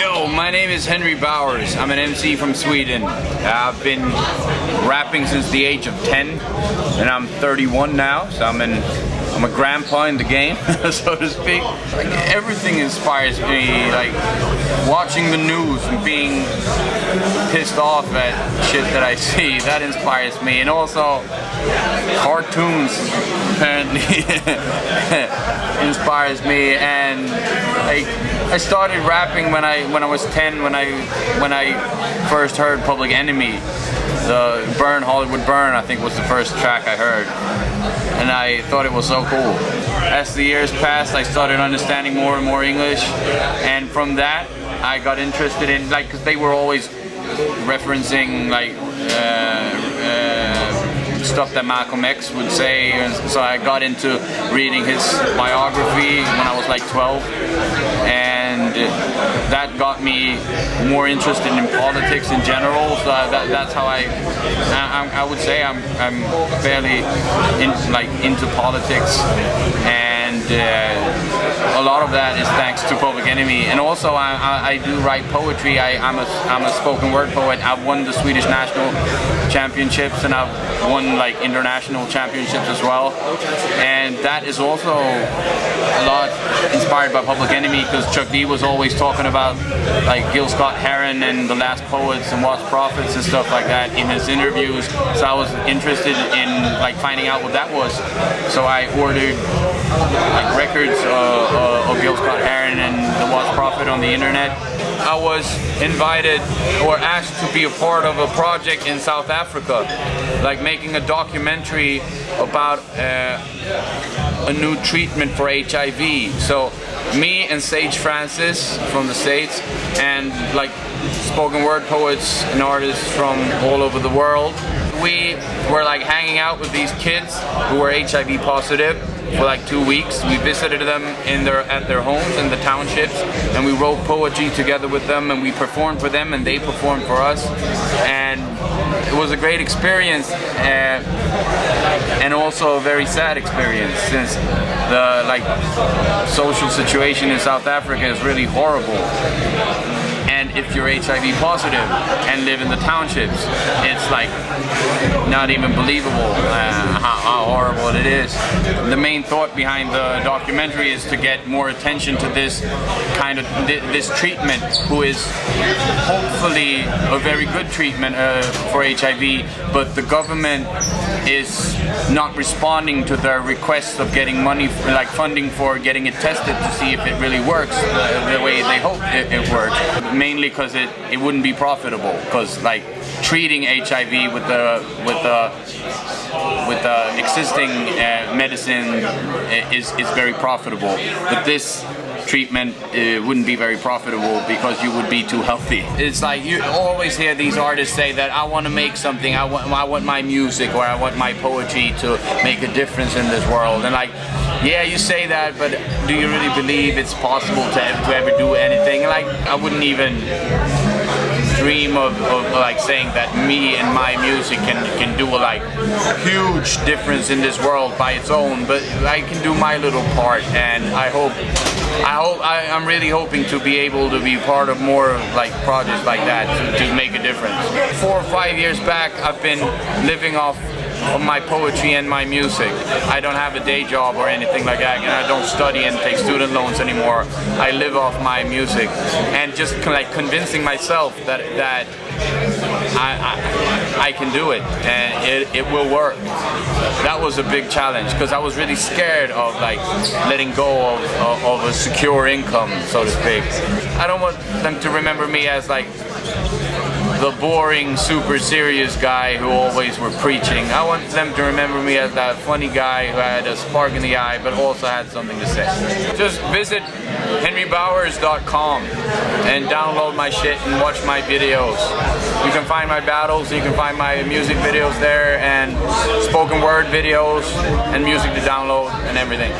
Yo, my name is Henry Bowers. I'm an MC from Sweden. I've been rapping since the age of 10, and I'm 31 now, so I'm a grandpa in the game, so to speak. Like, everything inspires me, like watching the news and being pissed off at shit that I see, that inspires me. And also cartoons apparently inspires me. And like, I started rapping when I was 10, when I first heard Public Enemy. The Burn Hollywood Burn, I think, was the first track I heard, and I thought it was so cool. As the years passed, I started understanding more and more English, and from that I got interested in, like, because they were always referencing like stuff that Malcolm X would say, and so I got into reading his biography when I was like 12, and that got me more interested in politics in general. So that's how I would say I'm fairly into politics, and a lot of that is thanks to Public Enemy. And also I do write poetry. I'm a spoken word poet. I've won the Swedish national championships, and I've won like international championships as well, and that is also a lot inspired by Public Enemy, because Chuck D was always talking about like Gil Scott-Heron and the Last Poets and Lost Prophets and stuff like that in his interviews. So I was interested in like finding out what that was, so I ordered like records of Gil Scott-Heron and the Lost Prophet on the internet. I was invited or asked to be a part of a project in South Africa, like making a documentary about a new treatment for HIV. So me and Sage Francis from the States, and like spoken word poets and artists from all over the world, we were like hanging out with these kids who were HIV positive for like 2 weeks. We visited them at their homes in the townships, and we wrote poetry together with them, and we performed for them, and they performed for us. And it was a great experience, and also a very sad experience, since the like social situation in South Africa is really horrible. And if you're HIV positive and live in the townships, it's like not even believable how horrible it is. The main thought behind the documentary is to get more attention to this kind of this treatment, who is hopefully a very good treatment for HIV, but the government is not responding to their requests of getting money, like funding for getting it tested to see if it really works the way they hope it works. Mainly because it wouldn't be profitable, because like treating HIV with the existing medicine is very profitable, but this treatment wouldn't be very profitable because you would be too healthy. It's like you always hear these artists say that I want to make something, I want my music or I want my poetry to make a difference in this world, and like, yeah, you say that, but do you really believe it's possible to ever do anything? Like, I wouldn't even dream of like saying that me and my music can do a like huge difference in this world by its own, but I can do my little part, and I'm really hoping to be able to be part of more like projects like that to make a difference. 4 or 5 years back, I've been living off of my poetry and my music. I don't have a day job or anything like that, and I don't study and take student loans anymore. I live off my music, and just like convincing myself that I can do it, and it will work. That was a big challenge, because I was really scared of like letting go of a secure income, so to speak. I don't want them to remember me as like the boring, super serious guy who always were preaching. I want them to remember me as that funny guy who had a spark in the eye but also had something to say. Just visit henrybowers.com and download my shit and watch my videos. You can find my battles, you can find my music videos there, and spoken word videos and music to download and everything.